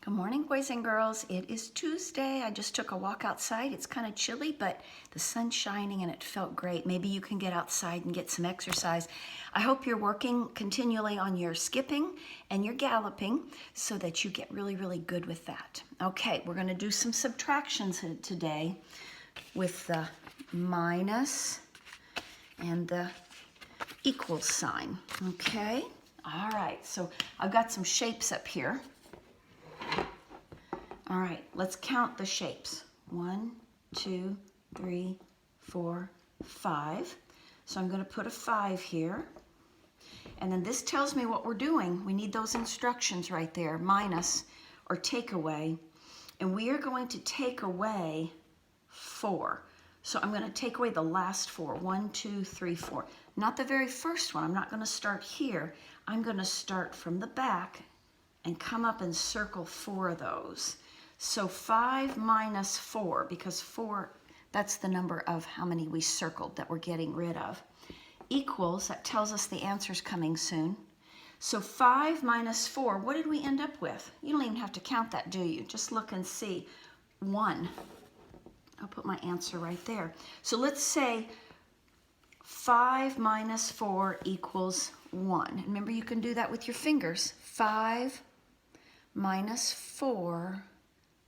Good morning, boys and girls. It is Tuesday. I just took a walk outside. It's kind of chilly, but the sun's shining and it felt great. Maybe you can get outside and get some exercise. I hope you're working continually on your skipping and your galloping so that you get really, really good with that. Okay, we're going to do some subtractions today with the minus and the equals sign. Okay, all right, so I've got some shapes up here. All right, let's count the shapes. 1, 2, 3, 4, 5. So I'm going to put a 5 here. And then this tells me what we're doing. We need those instructions right there, minus or take away. And we are going to take away 4. So I'm going to take away the last 4. 1, 2, 3, 4. Not the very first one. I'm not going to start here. I'm going to start from the back and come up and circle 4 of those. So 5 minus 4, because 4, that's the number of how many we circled that we're getting rid of, equals, that tells us the answer's coming soon. So 5 minus 4, what did we end up with? You don't even have to count that, do you? Just look and see. 1. I'll put my answer right there. So let's say 5 minus 4 equals 1. Remember, you can do that with your fingers. 5 minus 4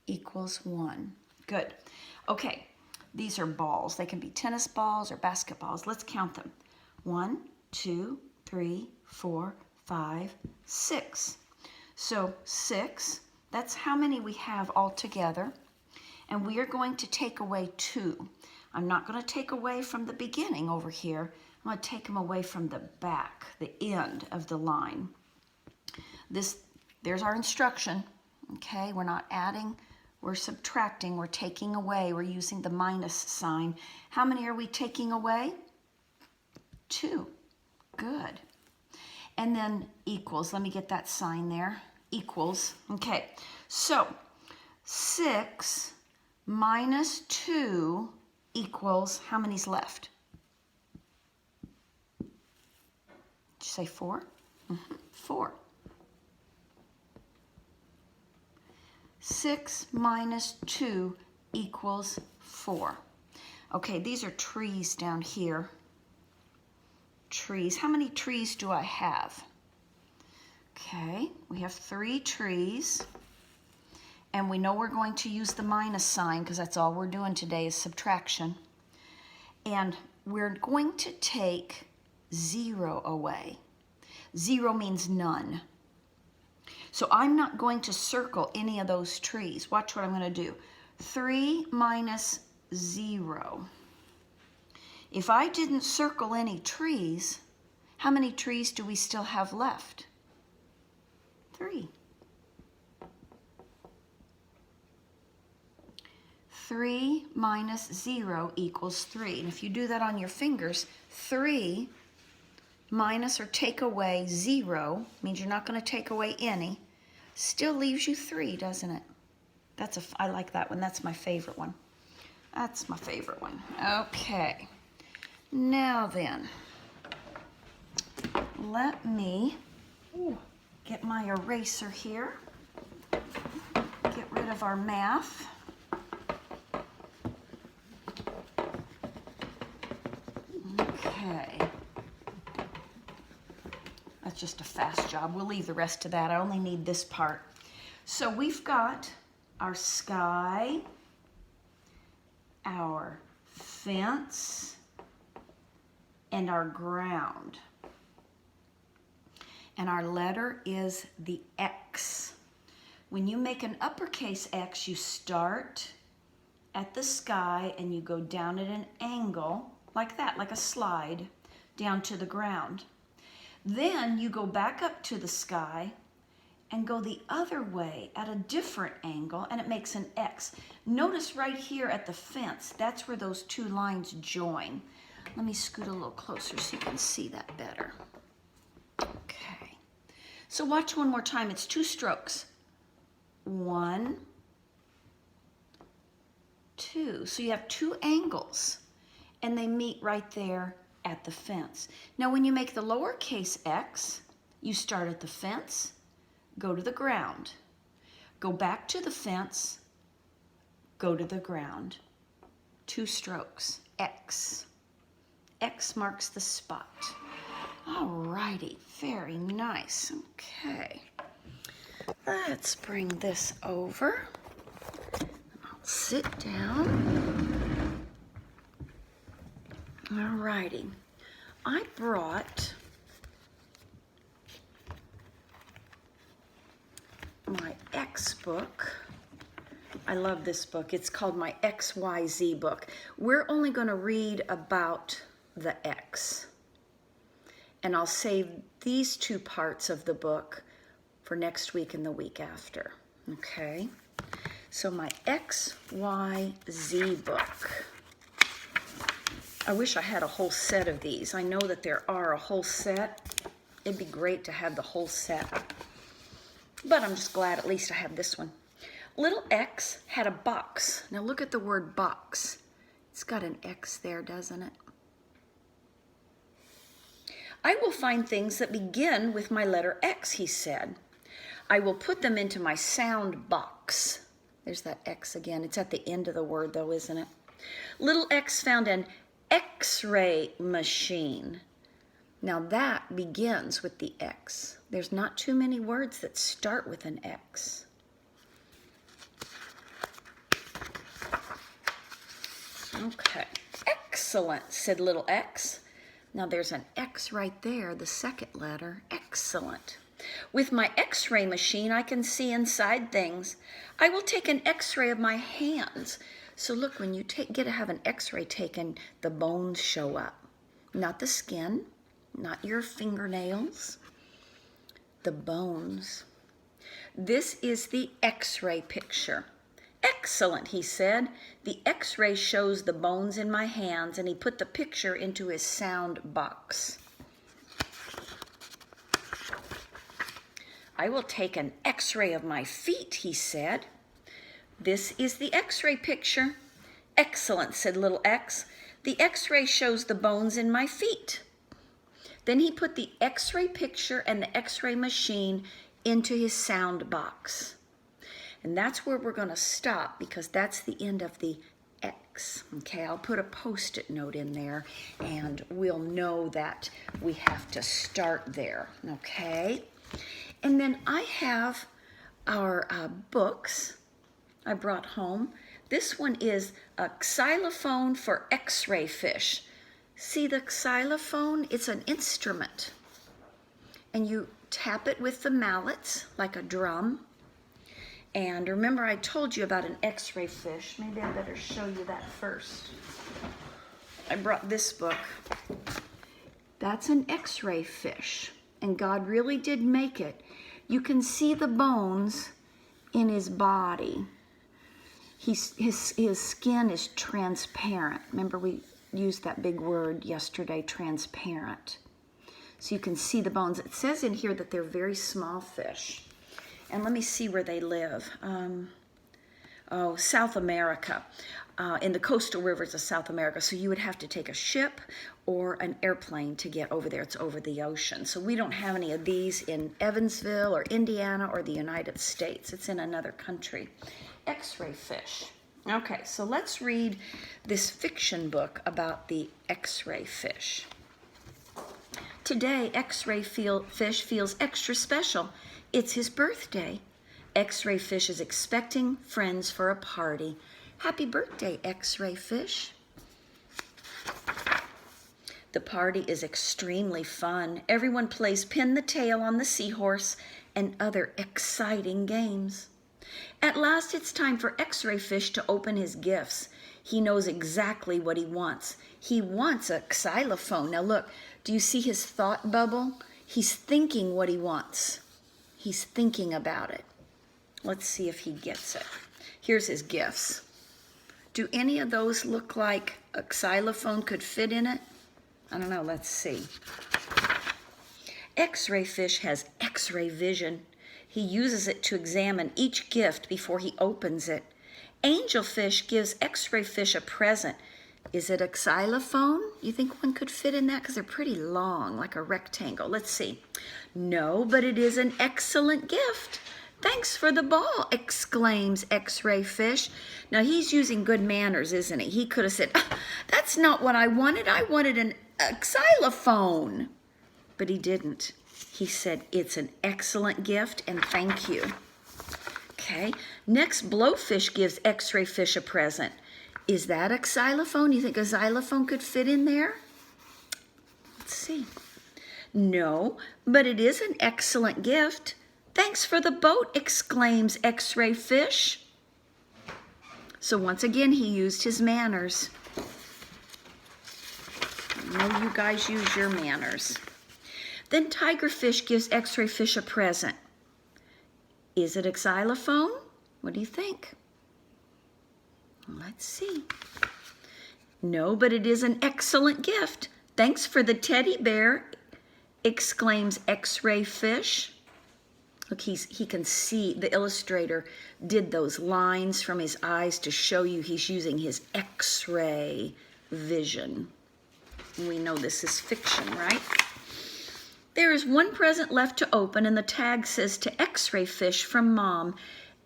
equals 1. Good. Okay, these are balls. They can be tennis balls or basketballs. Let's count them. 1, 2, 3, 4, 5, 6. So 6, that's how many we have all together. And we are going to take away 2. I'm not going to take away from the beginning over here. I'm going to take them away from the back, the end of the line. There's our instruction. Okay, we're not adding, we're subtracting, we're taking away, we're using the minus sign. How many are we taking away? 2. Good. And then equals, let me get that sign there. Equals. Okay, so 6 minus 2 equals, how many's left? Did you say 4? 4. 6 minus 2 equals 4. Okay, these are trees down here. Trees. How many trees do I have? Okay, we have 3 trees. And we know we're going to use the minus sign because that's all we're doing today is subtraction. And we're going to take 0 away. 0 means none. So I'm not going to circle any of those trees. Watch what I'm going to do. 3 minus 0. If I didn't circle any trees, how many trees do we still have left? 3. 3 minus 0 equals 3. And if you do that on your fingers, 3 minus or take away 0 means you're not going to take away any. Still leaves you 3, doesn't it? I like that one. That's my favorite one. That's my favorite one. Okay. Now then, let me get my eraser here. Get rid of our math. Okay. That's just a fast job. We'll leave the rest of that. I only need this part. So we've got our sky, our fence, and our ground. And our letter is the X. When you make an uppercase X, you start at the sky and you go down at an angle, like that, like a slide, down to the ground. Then you go back up to the sky and go the other way at a different angle, and it makes an X. Notice right here at the fence, that's where those 2 lines join. Let me scoot a little closer so you can see that better. Okay. So watch one more time. It's 2 strokes. 1, 2. So you have 2 angles, and they meet right there at the fence. Now when you make the lowercase x, you start at the fence, go to the ground. Go back to the fence, go to the ground. 2 strokes, X. X marks the spot. All righty, very nice. Okay, let's bring this over. I'll sit down. All righty, I brought my X book. I love this book. It's called my XYZ book. We're only going to read about the X. And I'll save these 2 parts of the book for next week and the week after. Okay? So my XYZ book. I wish I had a whole set of these. I know that there are a whole set. It'd be great to have the whole set. But I'm just glad at least I have this one. Little X had a box. Now look at the word box. It's got an X there, doesn't it? I will find things that begin with my letter X, he said. I will put them into my sound box. There's that X again. It's at the end of the word though, isn't it? Little X found an X-ray machine. Now that begins with the X. There's not too many words that start with an X. Okay, excellent, said little X. Now there's an X right there, the second letter, excellent. With my X-ray machine, I can see inside things. I will take an X-ray of my hands. So look, when you get to have an X-ray taken, the bones show up. Not the skin, not your fingernails, the bones. This is the X-ray picture. Excellent, he said. The X-ray shows the bones in my hands, and he put the picture into his sound box. I will take an X-ray of my feet, he said. This is the X-ray picture. Excellent, said little X. The X-ray shows the bones in my feet. Then he put the X-ray picture and the X-ray machine into his sound box. And that's where we're going to stop because that's the end of the X. Okay, I'll put a Post-it note in there and we'll know that we have to start there. Okay, and then I have our books I brought home. This one is a xylophone for X-ray fish. See the xylophone? It's an instrument. And you tap it with the mallets like a drum. And remember I told you about an X-ray fish. Maybe I better show you that first. I brought this book. That's an X-ray fish. And God really did make it. You can see the bones in his body. His skin is transparent. Remember we used that big word yesterday, transparent. So you can see the bones. It says in here that they're very small fish. And let me see where they live. South America, in the coastal rivers of South America. So you would have to take a ship or an airplane to get over there. It's over the ocean. So we don't have any of these in Evansville or Indiana or the United States. It's in another country. X-ray fish. Okay, so let's read this fiction book about the X-ray fish. Today, X-ray fish feels extra special. It's his birthday. X-ray fish is expecting friends for a party. Happy birthday, X-ray fish. The party is extremely fun. Everyone plays pin the tail on the seahorse and other exciting games. At last, it's time for X-ray fish to open his gifts. He knows exactly what he wants. He wants a xylophone. Now look, do you see his thought bubble? He's thinking what he wants. He's thinking about it. Let's see if he gets it. Here's his gifts. Do any of those look like a xylophone could fit in it? I don't know, let's see. X-ray fish has X-ray vision. He uses it to examine each gift before he opens it. Angelfish gives X-ray fish a present. Is it a xylophone? You think one could fit in that? Because they're pretty long, like a rectangle. Let's see. No, but it is an excellent gift. Thanks for the ball, exclaims X-ray fish. Now he's using good manners, isn't he? He could have said, that's not what I wanted. I wanted a xylophone. But he didn't. He said, it's an excellent gift and thank you. Okay, next blowfish gives X-ray fish a present. Is that a xylophone? You think a xylophone could fit in there? Let's see. No, but it is an excellent gift. Thanks for the boat, exclaims X-ray fish. So once again, he used his manners. I know you guys use your manners. Then tigerfish gives X-ray fish a present. Is it a xylophone? What do you think? Let's see. No, but it is an excellent gift. Thanks for the teddy bear, exclaims X-ray fish. Look, he can see, the illustrator did those lines from his eyes to show you he's using his X-ray vision. We know this is fiction, right? There is one present left to open, and the tag says to X-ray fish from Mom,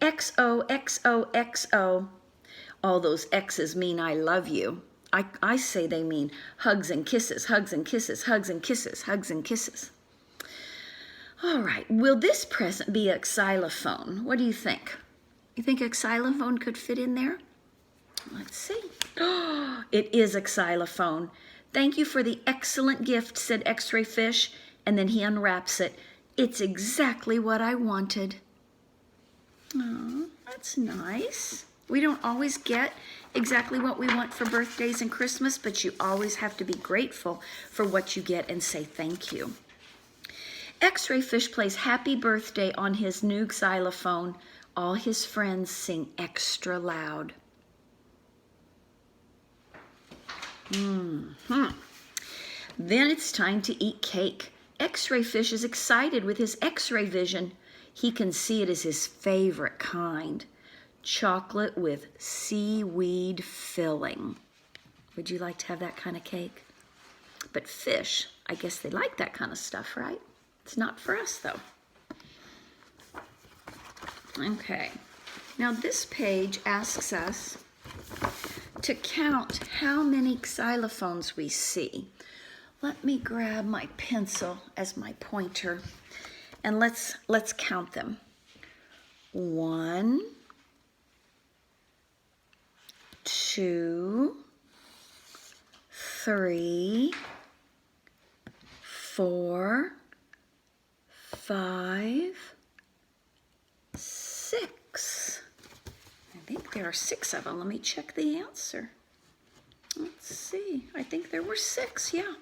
XOXOXO. All those X's mean I love you. I say they mean hugs and kisses, hugs and kisses, hugs and kisses, hugs and kisses. All right, will this present be a xylophone? What do you think? You think a xylophone could fit in there? Let's see. Oh, it is a xylophone. Thank you for the excellent gift, said X-ray fish, and then he unwraps it. It's exactly what I wanted. Oh, that's nice. We don't always get exactly what we want for birthdays and Christmas, but you always have to be grateful for what you get and say thank you. X-ray fish plays happy birthday on his new xylophone. All his friends sing extra loud. Then it's time to eat cake. X-ray fish is excited with his X-ray vision. He can see it as his favorite kind. Chocolate with seaweed filling. Would you like to have that kind of cake? But fish, I guess they like that kind of stuff, right? It's not for us, though. Okay. Now this page asks us to count how many xylophones we see. Let me grab my pencil as my pointer, and let's count them. 1, 2, 3, 4, 5, 6. I think there are 6 of them. Let me check the answer. Let's see. I think there were 6, yeah.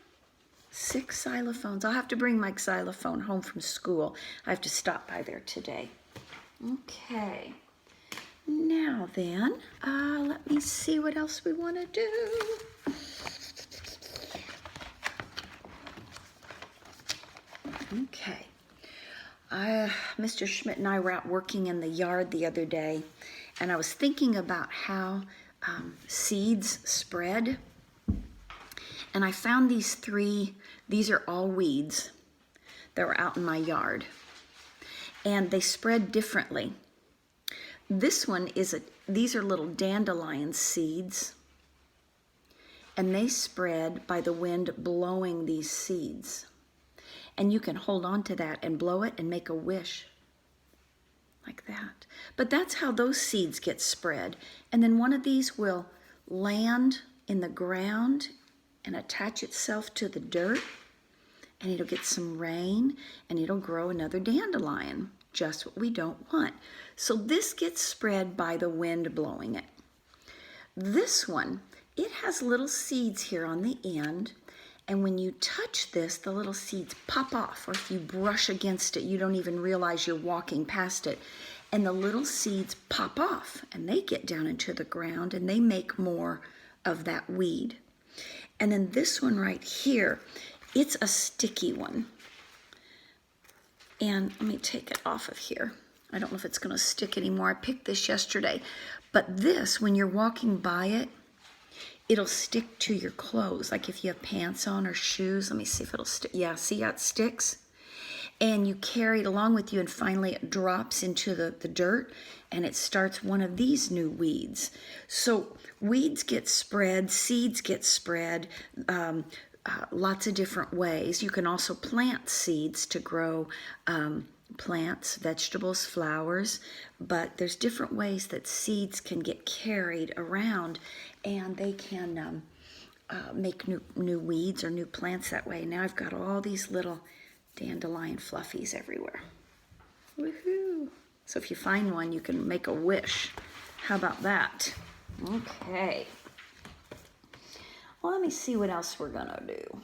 6 xylophones. I'll have to bring my xylophone home from school. I have to stop by there today. Okay. Now then, let me see what else we want to do. Okay. Mr. Schmidt and I were out working in the yard the other day, and I was thinking about how seeds spread. And I found these 3, these are all weeds that were out in my yard. And they spread differently. This one these are little dandelion seeds. And they spread by the wind blowing these seeds. And you can hold on to that and blow it and make a wish. Like that. But that's how those seeds get spread. And then one of these will land in the ground and attach itself to the dirt, and it'll get some rain, and it'll grow another dandelion, just what we don't want. So this gets spread by the wind blowing it. This one, it has little seeds here on the end, and when you touch this, the little seeds pop off, or if you brush against it, you don't even realize you're walking past it, and the little seeds pop off, and they get down into the ground, and they make more of that weed. And then this one right here, it's a sticky one. And let me take it off of here. I don't know if it's going to stick anymore. I picked this yesterday. But this, when you're walking by it, it'll stick to your clothes. Like if you have pants on or shoes. Let me see if it'll stick. Yeah, see how it sticks? and you carry it along with you, and finally it drops into the dirt, and it starts one of these new weeds. So weeds get spread, seeds get spread, lots of different ways. You can also plant seeds to grow plants, vegetables, flowers, but there's different ways that seeds can get carried around, and they can make new weeds or new plants that way. Now I've got all these little dandelion fluffies everywhere. Woohoo! So if you find one, you can make a wish. How about that? Okay. Well, let me see what else we're gonna do.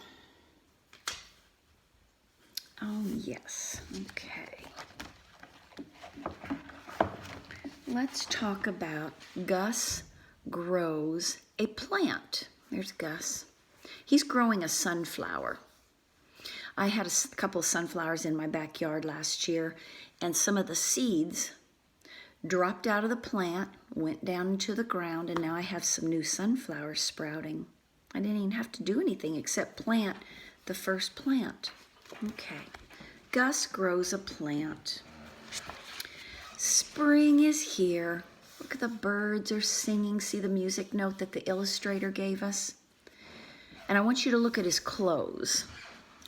Oh, yes. Okay. Let's talk about Gus grows a plant. There's Gus. He's growing a sunflower. I had a couple of sunflowers in my backyard last year, and some of the seeds dropped out of the plant, went down into the ground, and now I have some new sunflowers sprouting. I didn't even have to do anything except plant the first plant. Okay, Gus grows a plant. Spring is here. Look at the birds are singing. See the music note that the illustrator gave us? And I want you to look at his clothes.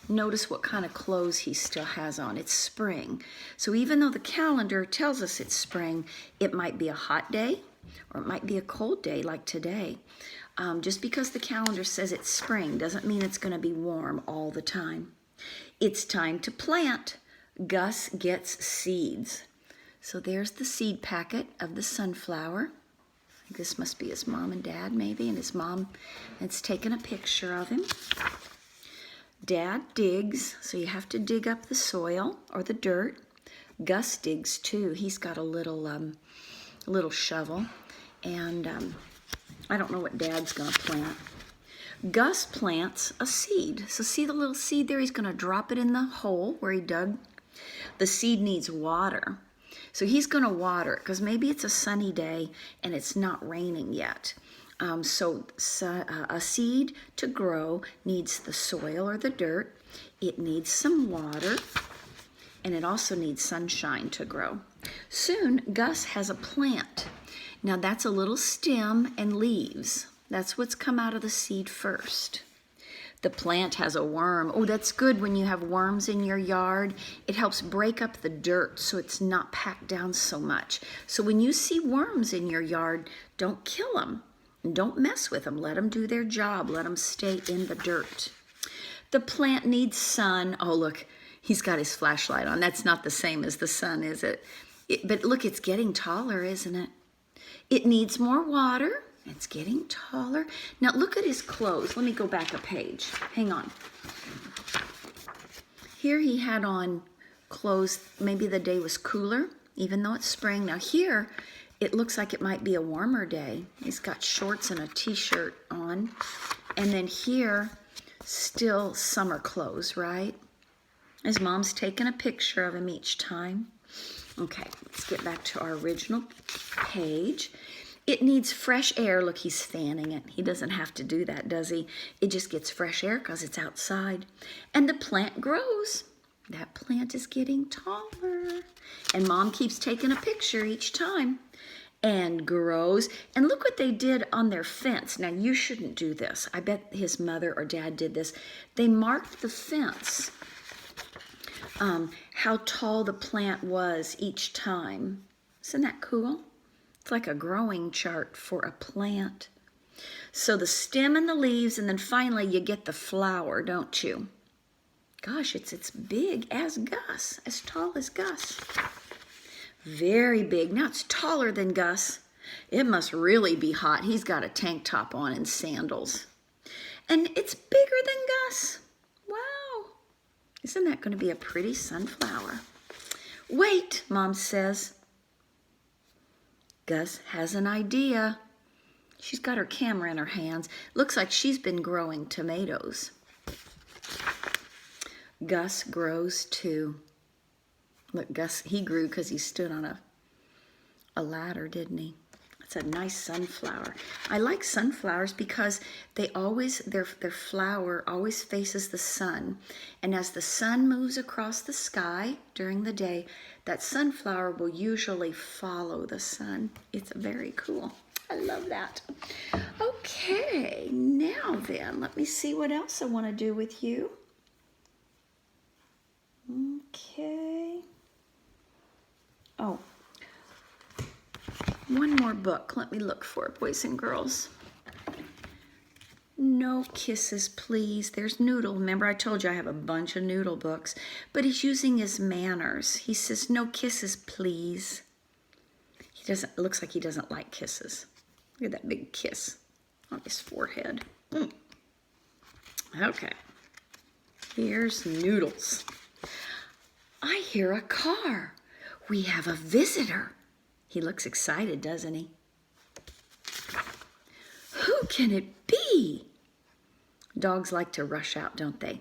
Notice what kind of clothes he still has on. It's spring. So even though the calendar tells us it's spring, it might be a hot day or it might be a cold day like today. Just because the calendar says it's spring doesn't mean it's going to be warm all the time. It's time to plant. Gus gets seeds. So there's the seed packet of the sunflower. I think this must be his mom and dad maybe, and his mom has taken a picture of him. Dad digs, so you have to dig up the soil or the dirt. Gus digs too. He's got a little shovel, and I don't know what Dad's gonna plant. Gus plants a seed. So see the little seed there? He's gonna drop it in the hole where he dug. The seed needs water. So he's gonna water it because maybe it's a sunny day and it's not raining yet. So a seed to grow needs the soil or the dirt. It needs some water, and it also needs sunshine to grow. Soon, Gus has a plant. Now that's a little stem and leaves. That's what's come out of the seed first. The plant has a worm. Oh, that's good when you have worms in your yard. It helps break up the dirt so it's not packed down so much. So when you see worms in your yard, don't kill them. Don't mess with them. Let them do their job. Let them stay in the dirt. The plant needs sun. Oh, look, he's got his flashlight on. That's not the same as the sun, is it? But look, it's getting taller, isn't it? It needs more water. It's getting taller. Now look at his clothes. Let me go back a page. Hang on. Here he had on clothes. Maybe the day was cooler, even though it's spring. Now here, it looks like it might be a warmer day. He's got shorts and a t-shirt on. And then here, still summer clothes, right? His mom's taken a picture of him each time. Okay, let's get back to our original page. It needs fresh air. Look, he's fanning it. He doesn't have to do that, does he? It just gets fresh air because it's outside. And the plant grows. That plant is getting taller. And Mom keeps taking a picture each time. And grows. And look what they did on their fence. Now, you shouldn't do this. I bet his mother or dad did this. They marked the fence, how tall the plant was each time. Isn't that cool? It's like a growing chart for a plant. So the stem and the leaves, and then finally you get the flower, don't you? Gosh, it's big as Gus, as tall as Gus. Very big. Now it's taller than Gus. It must really be hot. He's got a tank top on and sandals. And it's bigger than Gus. Wow. Isn't that going to be a pretty sunflower? Wait, Mom says. Gus has an idea. She's got her camera in her hands. Looks like she's been growing tomatoes. Gus grows too. Look, Gus, he grew because he stood on a ladder, didn't he? That's a nice sunflower. I like sunflowers because they always, their flower always faces the sun. And as the sun moves across the sky during the day, that sunflower will usually follow the sun. It's very cool. I love that. Okay, now then, let me see what else I want to do with you. Okay. Oh. One more book. Let me look for it, boys and girls. No kisses, please. There's Noodle. Remember I told you I have a bunch of Noodle books. But he's using his manners. He says, no kisses, please. He doesn't, it looks like he doesn't like kisses. Look at that big kiss on his forehead. Okay. Here's Noodles. I hear a car. We have a visitor. He looks excited, doesn't he? Who can it be? Dogs like to rush out, don't they?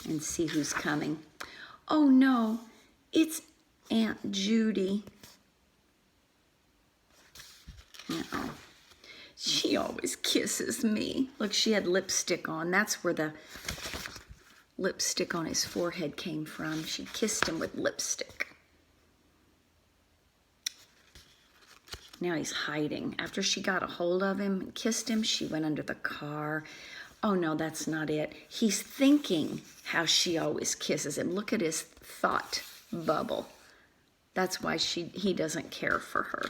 And see who's coming. Oh no, it's Aunt Judy. Uh-oh. She always kisses me. Look, she had lipstick on. That's where the lipstick on his forehead came from. She kissed him with lipstick. Now he's hiding. After she got a hold of him and kissed him, she went under the car. Oh no, that's not it. He's thinking how she always kisses him. Look at his thought bubble. That's why he doesn't care for her.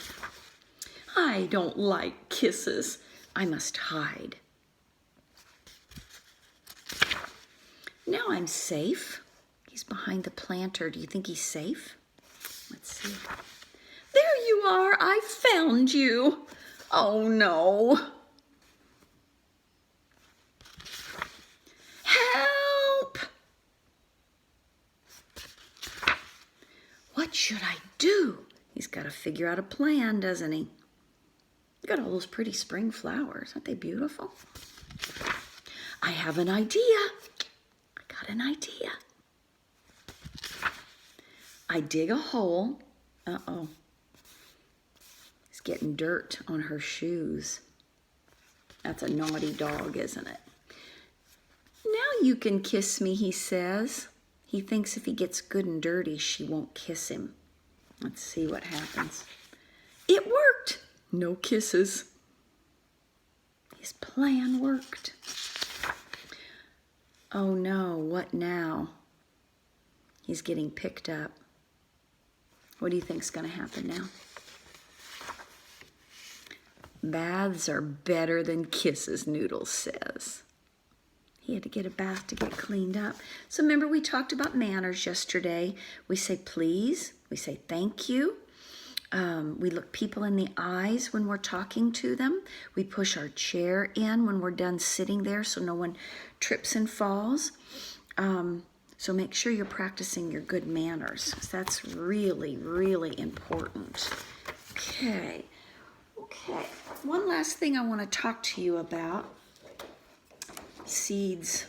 I don't like kisses. I must hide. Now I'm safe. He's behind the planter. Do you think he's safe? Let's see. There you are. I found you. Oh, no. Help! What should I do? He's got to figure out a plan, doesn't he? Look at all those pretty spring flowers. Aren't they beautiful? I have an idea. I got an idea. I dig a hole. Uh-oh. Getting dirt on her shoes. That's a naughty dog, isn't it? Now you can kiss me, he says. He thinks if he gets good and dirty, she won't kiss him. Let's see what happens. It worked. No kisses. His plan worked. Oh no, what now? He's getting picked up. What do you think's going to happen now? Baths are better than kisses, Noodles says. He had to get a bath to get cleaned up. So remember we talked about manners yesterday. We say please. We say thank you. We look people in the eyes when we're talking to them. We push our chair in when we're done sitting there so no one trips and falls. So make sure you're practicing your good manners. That's really, really important. Okay. Okay, one last thing I want to talk to you about. Seeds.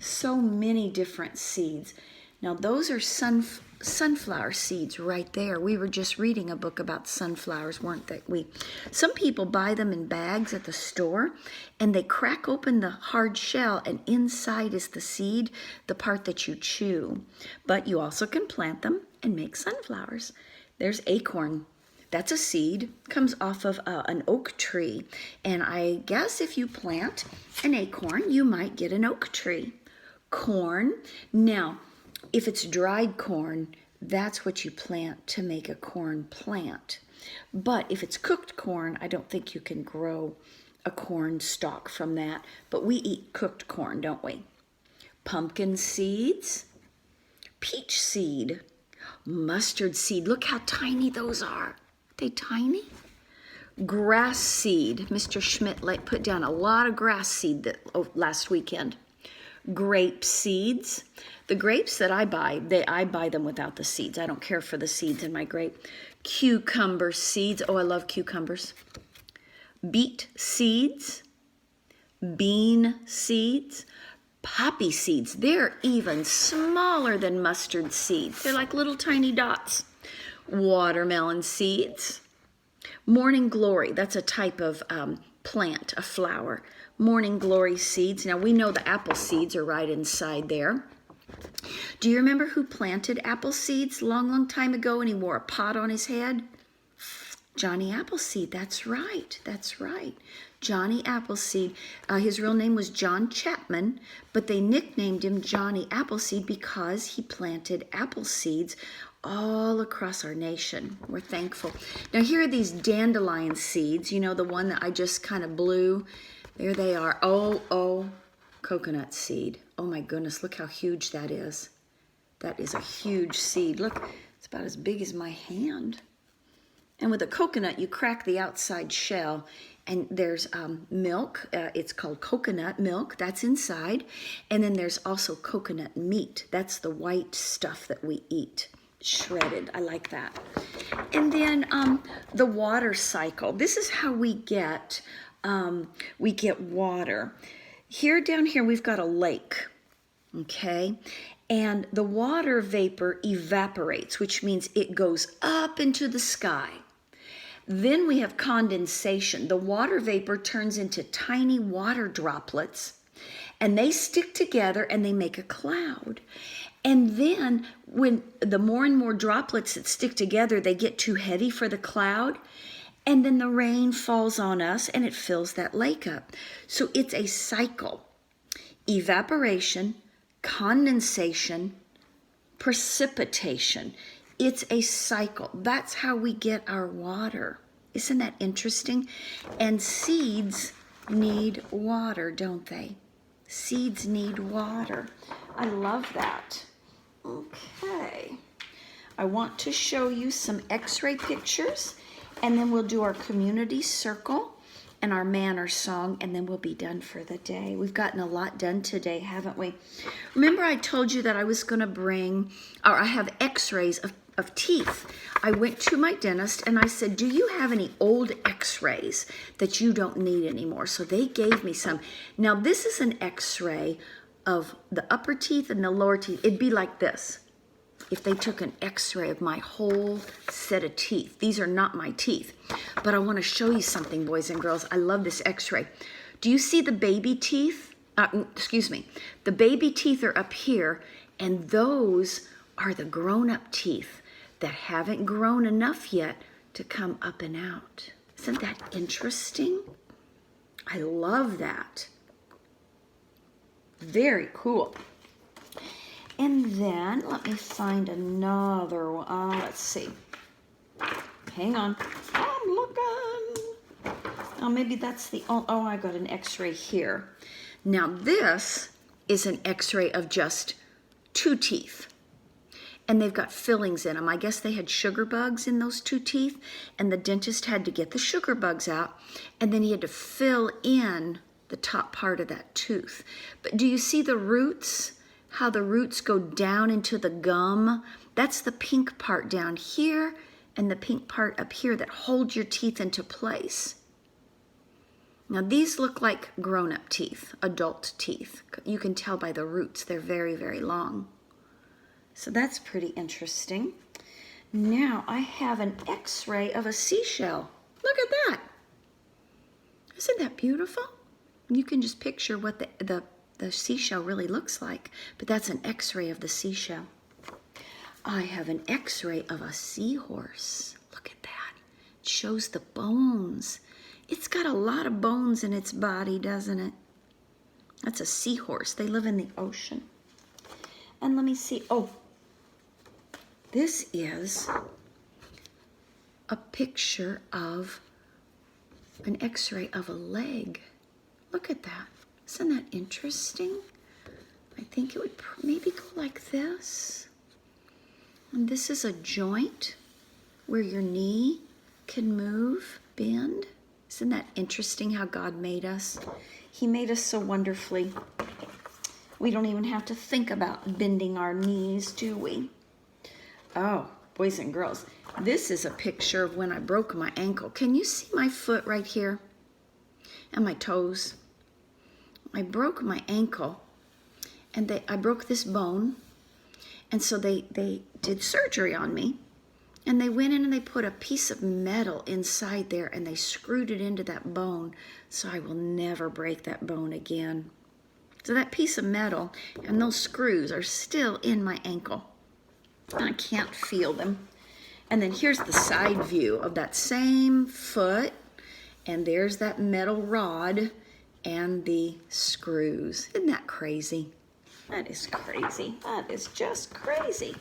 So many different seeds. Now those are sunflower seeds right there. We were just reading a book about sunflowers, weren't we? Some people buy them in bags at the store and they crack open the hard shell and inside is the seed, the part that you chew. But you also can plant them and make sunflowers. There's acorn. That's a seed, comes off of an oak tree. And I guess if you plant an acorn, you might get an oak tree. Corn. Now, if it's dried corn, that's what you plant to make a corn plant. But if it's cooked corn, I don't think you can grow a corn stalk from that. But we eat cooked corn, don't we? Pumpkin seeds, peach seed, mustard seed. Look how tiny those are. They tiny? Grass seed. Mr. Schmidt put down a lot of grass seed last weekend. Grape seeds. The grapes that I buy, I buy them without the seeds. I don't care for the seeds in my grape. Cucumber seeds. Oh, I love cucumbers. Beet seeds. Bean seeds. Poppy seeds. They're even smaller than mustard seeds. They're like little tiny dots. Watermelon seeds, Morning glory, that's a type of plant, a flower. Morning glory seeds. Now we know the apple seeds are right inside there. Do you remember who planted apple seeds a long, long time ago and he wore a pot on his head? Johnny Appleseed, that's right, that's right. Johnny Appleseed. His real name was John Chapman, but they nicknamed him Johnny Appleseed because he planted apple seeds all across our nation. We're thankful. Now here are these dandelion seeds, you know, the one that I just kind of blew. There they are. Oh, coconut seed. Oh my goodness, look how huge that is. That is a huge seed. Look, it's about as big as my hand. And with a coconut, you crack the outside shell, and there's milk. It's called coconut milk. That's inside. And then there's also coconut meat. That's the white stuff that we eat, shredded. I like that. And then the water cycle. This is how we get water. Down here, we've got a lake, okay? And the water vapor evaporates, which means it goes up into the sky. Then we have condensation. The water vapor turns into tiny water droplets, and they stick together and they make a cloud. And then when the more and more droplets that stick together, they get too heavy for the cloud, and then the rain falls on us and it fills that lake up. So it's a cycle. Evaporation, condensation, precipitation. It's a cycle. That's how we get our water. Isn't that interesting? And seeds need water, don't they? Seeds need water. I love that. Okay. I want to show you some x-ray pictures, and then we'll do our community circle and our manner song, and then we'll be done for the day. We've gotten a lot done today, haven't we? Remember I told you that I was going to bring, or I have x-rays of teeth. I went to my dentist and I said, do you have any old x-rays that you don't need anymore? So they gave me some. Now this is an x-ray of the upper teeth and the lower teeth. It'd be like this if they took an x-ray of my whole set of teeth. These are not my teeth, but I want to show you something, boys and girls. I love this x-ray. Do you see the baby teeth? The baby teeth are up here, and those are the grown-up teeth that haven't grown enough yet to come up and out. Isn't that interesting? I love that. Very cool. And then let me find another one. Let's see. Hang on. I'm looking. Oh, maybe that's the, oh, I got an x-ray here. Now this is an x-ray of just 2 teeth. And they've got fillings in them. I guess they had sugar bugs in those 2 teeth, and the dentist had to get the sugar bugs out, and then he had to fill in the top part of that tooth. But do you see the roots? How the roots go down into the gum? That's the pink part down here, and the pink part up here that hold your teeth into place. Now these look like grown-up teeth, adult teeth. You can tell by the roots. They're very, very long. So that's pretty interesting. Now I have an x-ray of a seashell. Look at that. Isn't that beautiful? You can just picture what the seashell really looks like, but that's an x-ray of the seashell. I have an x-ray of a seahorse. Look at that. It shows the bones. It's got a lot of bones in its body, doesn't it? That's a seahorse. They live in the ocean. And let me see. Oh, this is a picture of an x-ray of a leg. Look at that. Isn't that interesting? I think it would maybe go like this. And this is a joint where your knee can move, bend. Isn't that interesting how God made us? He made us so wonderfully. We don't even have to think about bending our knees, do we? Oh, boys and girls, this is a picture of when I broke my ankle. Can you see my foot right here? And my toes? I broke my ankle, and I broke this bone, and so they did surgery on me, And they went in and they put a piece of metal inside there and they screwed it into that bone. So I will never break that bone again. So that piece of metal and those screws are still in my ankle. And I can't feel them. And then here's the side view of that same foot. And there's that metal rod and the screws. Isn't that crazy? That is crazy. That is just crazy.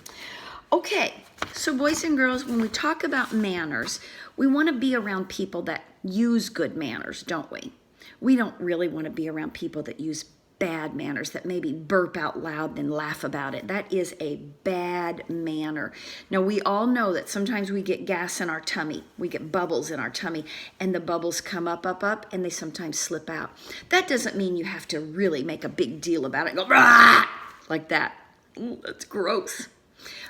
Okay, so boys and girls, when we talk about manners, we want to be around people that use good manners, don't we? We don't really want to be around people that use bad manners, that maybe burp out loud and laugh about it. That is a bad manner. Now, we all know that sometimes we get gas in our tummy. We get bubbles in our tummy, and the bubbles come up, and they sometimes slip out. That doesn't mean you have to really make a big deal about it and go, "Rah!" like that. Ooh, that's gross.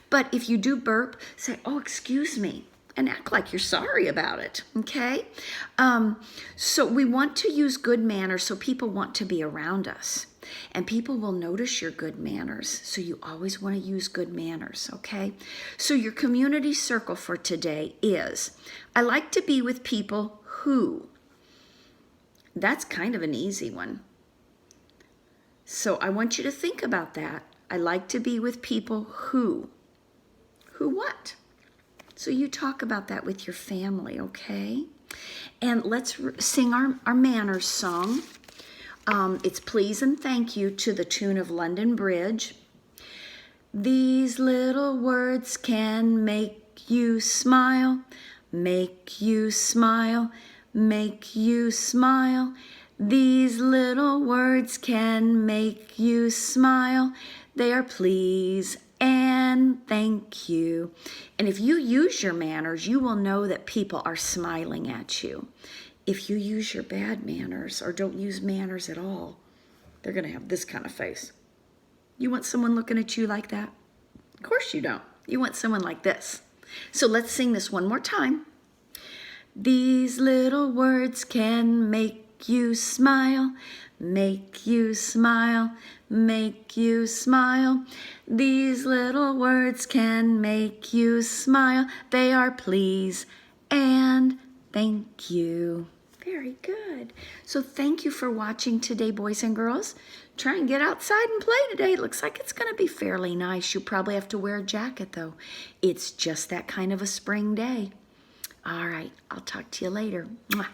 But if you do burp, say, "Oh, excuse me," and act like you're sorry about it, okay? So we want to use good manners so people want to be around us. And people will notice your good manners, so you always want to use good manners, okay? So your community circle for today is, I like to be with people who. That's kind of an easy one. So I want you to think about that. I like to be with people who. Who what? So you talk about that with your family, okay? And let's sing our manners song. It's Please and Thank You to the tune of London Bridge. These little words can make you smile, make you smile, make you smile. These little words can make you smile. They are please and thank you. And if you use your manners, you will know that people are smiling at you. If you use your bad manners or don't use manners at all, they're going to have this kind of face. You want someone looking at you like that? Of course you don't. You want someone like this. So let's sing this one more time. These little words can make you smile, make you smile, make you smile. These little words can make you smile. They are please and thank you. Very good. So thank you for watching today, boys and girls. Try and get outside and play today. It looks like it's going to be fairly nice. You'll probably have to wear a jacket, though. It's just that kind of a spring day. All right. I'll talk to you later. Mwah.